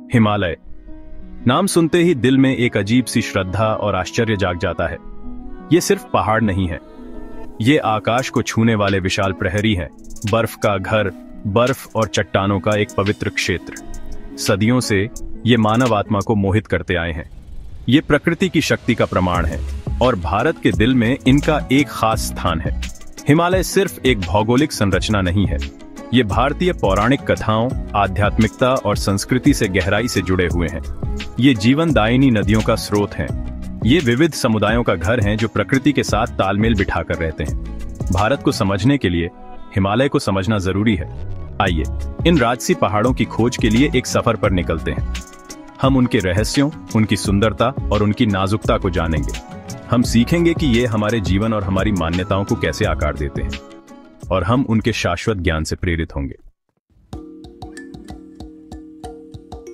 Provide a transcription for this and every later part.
हिमालय नाम सुनते ही दिल में एक अजीब सी श्रद्धा और आश्चर्य जाग जाता है। ये सिर्फ पहाड़ नहीं है, ये आकाश को छूने वाले विशाल प्रहरी हैं, बर्फ का घर, बर्फ और चट्टानों का एक पवित्र क्षेत्र। सदियों से ये मानव आत्मा को मोहित करते आए हैं। ये प्रकृति की शक्ति का प्रमाण है और भारत के दिल में इनका एक खास स्थान है। हिमालय सिर्फ एक भौगोलिक संरचना नहीं है, ये भारतीय पौराणिक कथाओं, आध्यात्मिकता और संस्कृति से गहराई से जुड़े हुए हैं। ये जीवनदायिनी नदियों का स्रोत हैं। ये विविध समुदायों का घर हैं जो प्रकृति के साथ तालमेल बिठाकर रहते हैं। भारत को समझने के लिए हिमालय को समझना जरूरी है। आइए इन राजसी पहाड़ों की खोज के लिए एक सफर पर निकलते हैं। हम उनके रहस्यों, उनकी सुंदरता और उनकी नाजुकता को जानेंगे। हम सीखेंगे कि ये हमारे जीवन और हमारी मान्यताओं को कैसे आकार देते हैं और हम उनके शाश्वत ज्ञान से प्रेरित होंगे।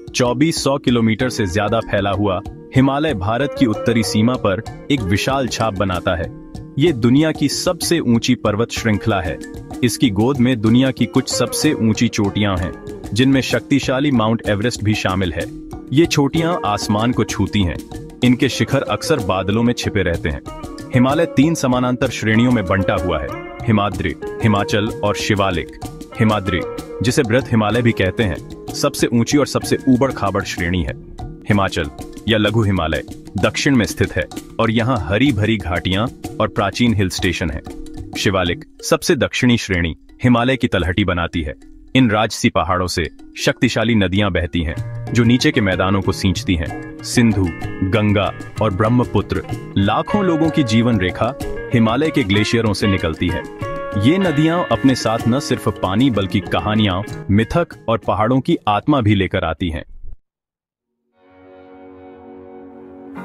2400 किलोमीटर से ज्यादा फैला हुआ हिमालय भारत की उत्तरी सीमा पर एक विशाल छाप बनाता है। ये दुनिया की सबसे ऊंची पर्वत श्रृंखला है। इसकी गोद में दुनिया की कुछ सबसे ऊंची चोटियां हैं, जिनमें शक्तिशाली माउंट एवरेस्ट भी शामिल है। ये चोटियां आसमान को छूती हैं। इनके शिखर अक्सर बादलों में छिपे रहते हैं। हिमालय 3 समानांतर श्रेणियों में बंटा हुआ है: हिमाद्री, हिमाचल और शिवालिक। हिमाद्री, जिसे बृहद हिमालय भी कहते हैं, सबसे ऊंची और सबसे ऊबड़ खाबड़ श्रेणी है। हिमाचल या लघु हिमालय दक्षिण में स्थित है और यहाँ हरी भरी घाटियां और प्राचीन हिल स्टेशन है। शिवालिक, सबसे दक्षिणी श्रेणी, हिमालय की तलहटी बनाती है। इन राजसी पहाड़ों से शक्तिशाली नदियां बहती हैं जो नीचे के मैदानों को सींचती हैं। सिंधु, गंगा और ब्रह्मपुत्र, लाखों लोगों की जीवन रेखा हिमालय के ग्लेशियरों से निकलती है। ये नदियां अपने साथ न सिर्फ पानी बल्कि कहानियां, मिथक और पहाड़ों की आत्मा भी लेकर आती हैं।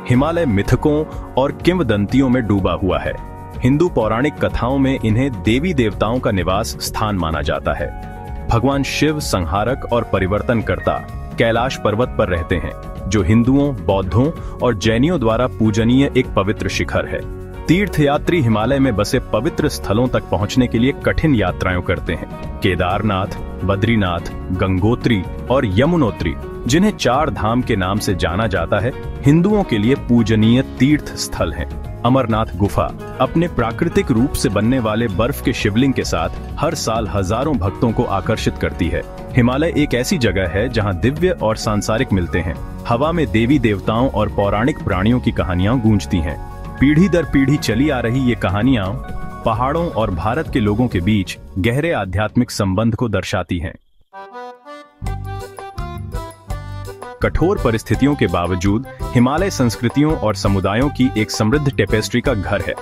हिमालय मिथकों और किंवदंतियों में डूबा हुआ है। हिंदू पौराणिक कथाओं में इन्हें देवी देवताओं का निवास स्थान माना जाता है। भगवान शिव संहारक और परिवर्तनकर्ता कैलाश पर्वत पर रहते हैं, जो हिंदुओं, बौद्धों और जैनियों द्वारा पूजनीय एक पवित्र शिखर है। तीर्थयात्री हिमालय में बसे पवित्र स्थलों तक पहुंचने के लिए कठिन यात्राएं करते हैं। केदारनाथ, बद्रीनाथ, गंगोत्री और यमुनोत्री, जिन्हें 4 धाम के नाम से जाना जाता है, हिंदुओं के लिए पूजनीय तीर्थ स्थल हैं। अमरनाथ गुफा अपने प्राकृतिक रूप से बनने वाले बर्फ के शिवलिंग के साथ हर साल हजारों भक्तों को आकर्षित करती है। हिमालय एक ऐसी जगह है जहां दिव्य और सांसारिक मिलते हैं। हवा में देवी देवताओं और पौराणिक प्राणियों की कहानियां गूंजती हैं। पीढ़ी दर पीढ़ी चली आ रही ये कहानियां पहाड़ों और भारत के लोगों के बीच गहरे आध्यात्मिक संबंध को दर्शाती हैं। कठोर परिस्थितियों के बावजूद हिमालय संस्कृतियों और समुदायों की एक समृद्ध टेपेस्ट्री का घर है।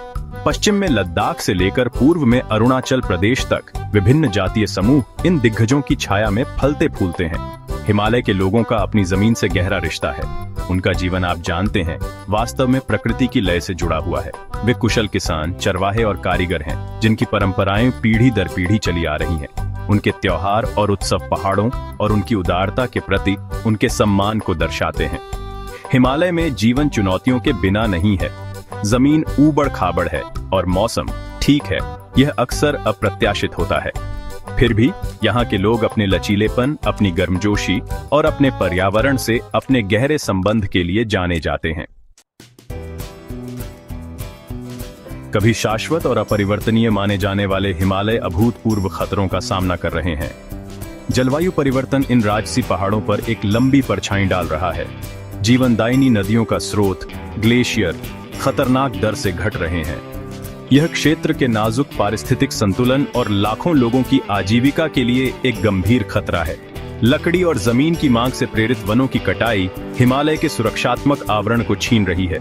पश्चिम में लद्दाख से लेकर पूर्व में अरुणाचल प्रदेश तक विभिन्न जातीय समूह इन दिग्गजों की छाया में फलते फूलते हैं। हिमालय के लोगों का अपनी जमीन से गहरा रिश्ता है। उनका जीवन, आप जानते हैं, वास्तव में प्रकृति की लय से जुड़ा हुआ है। वे कुशल किसान, चरवाहे और कारीगर हैं, जिनकी परंपराएं पीढ़ी दर पीढ़ी चली आ रही हैं। उनके त्योहार और उत्सव पहाड़ों और उनकी उदारता के प्रति उनके सम्मान को दर्शाते हैं। हिमालय में जीवन चुनौतियों के बिना नहीं है। जमीन ऊबड़ खाबड़ है और मौसम, ठीक है, यह अक्सर अप्रत्याशित होता है। फिर भी यहाँ के लोग अपने लचीलेपन, अपनी गर्मजोशी और अपने पर्यावरण से अपने गहरे संबंध के लिए जाने जाते हैं। कभी शाश्वत और अपरिवर्तनीय माने जाने वाले हिमालय अभूतपूर्व खतरों का सामना कर रहे हैं। जलवायु परिवर्तन इन राजसी पहाड़ों पर एक लंबी परछाई डाल रहा है। जीवनदायिनी नदियों का स्रोत, ग्लेशियर, खतरनाक दर से घट रहे हैं। यह क्षेत्र के नाजुक पारिस्थितिक संतुलन और लाखों लोगों की आजीविका के लिए एक गंभीर खतरा है। लकड़ी और जमीन की मांग से प्रेरित वनों की कटाई हिमालय के सुरक्षात्मक आवरण को छीन रही है।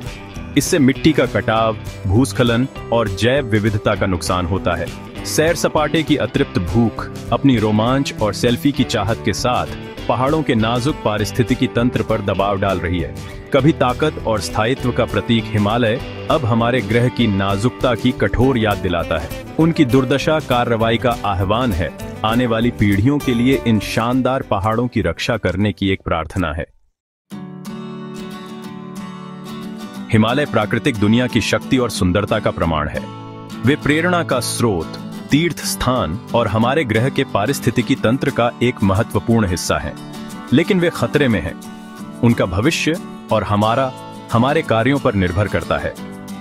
इससे मिट्टी का कटाव, भूस्खलन और जैव विविधता का नुकसान होता है। सैर सपाटे की अतृप्त भूख अपनी रोमांच और सेल्फी की चाहत के साथ पहाड़ों के नाजुक पारिस्थितिकी तंत्र पर दबाव डाल रही है। कभी ताकत और स्थायित्व का प्रतीक हिमालय अब हमारे ग्रह की नाजुकता की कठोर याद दिलाता है। उनकी दुर्दशा कार्रवाई का आह्वान है। आने वाली पीढ़ियों के लिए इन शानदार पहाड़ों की रक्षा करने की एक प्रार्थना है। हिमालय प्राकृतिक दुनिया की शक्ति और सुंदरता का प्रमाण है। वे प्रेरणा का स्रोत, तीर्थ स्थान और हमारे ग्रह के पारिस्थितिकी तंत्र का एक महत्वपूर्ण हिस्सा है। लेकिन वे खतरे में हैं। उनका भविष्य और हमारे कार्यों पर निर्भर करता है।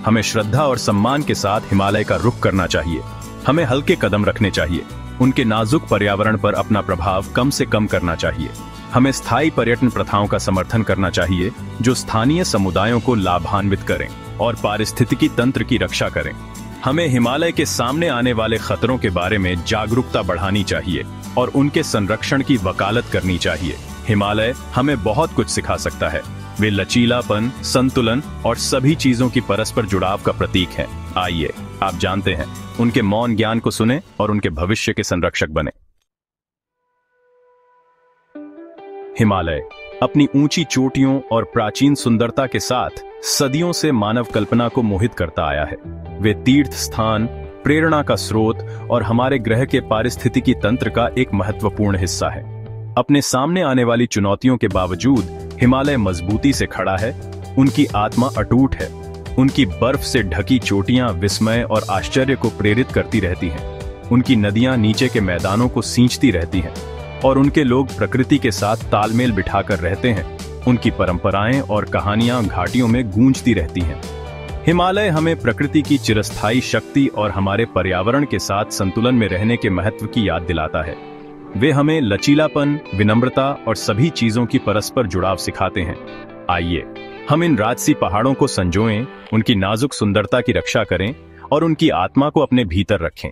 हमें श्रद्धा और सम्मान के साथ हिमालय का रुख करना चाहिए। हमें हल्के कदम रखने चाहिए। उनके नाजुक पर्यावरण पर अपना प्रभाव कम से कम करना चाहिए। हमें स्थायी पर्यटन प्रथाओं का समर्थन करना चाहिए जो स्थानीय समुदायों को लाभान्वित करें और पारिस्थितिकी तंत्र की रक्षा करें। हमें हिमालय के सामने आने वाले खतरों के बारे में जागरूकता बढ़ानी चाहिए और उनके संरक्षण की वकालत करनी चाहिए। हिमालय हमें बहुत कुछ सिखा सकता है। वे लचीलापन, संतुलन और सभी चीजों की परस्पर जुड़ाव का प्रतीक है। आइए, आप जानते हैं, उनके मौन ज्ञान को सुने और उनके भविष्य के संरक्षक बने। हिमालय अपनी ऊंची चोटियों और प्राचीन सुंदरता के साथ सदियों से मानव कल्पना को मोहित करता आया है। वे तीर्थ स्थान, प्रेरणा का स्रोत और हमारे ग्रह के पारिस्थितिकी तंत्र का एक महत्वपूर्ण हिस्सा है। अपने सामने आने वाली चुनौतियों के बावजूद हिमालय मजबूती से खड़ा है। उनकी आत्मा अटूट है। उनकी बर्फ से ढकी चोटियां विस्मय और आश्चर्य को प्रेरित करती रहती हैं। उनकी नदियां नीचे के मैदानों को सींचती रहती हैं और उनके लोग प्रकृति के साथ तालमेल बिठाकर रहते हैं। उनकी परंपराएं और कहानियां घाटियों में गूंजती रहती हैं। हिमालय हमें प्रकृति की चिरस्थायी शक्ति और हमारे पर्यावरण के साथ संतुलन में रहने के महत्व की याद दिलाता है। वे हमें लचीलापन, विनम्रता और सभी चीजों की परस्पर जुड़ाव सिखाते हैं। आइए, हम इन राजसी पहाड़ों को संजोएं, उनकी नाजुक सुंदरता की रक्षा करें और उनकी आत्मा को अपने भीतर रखें।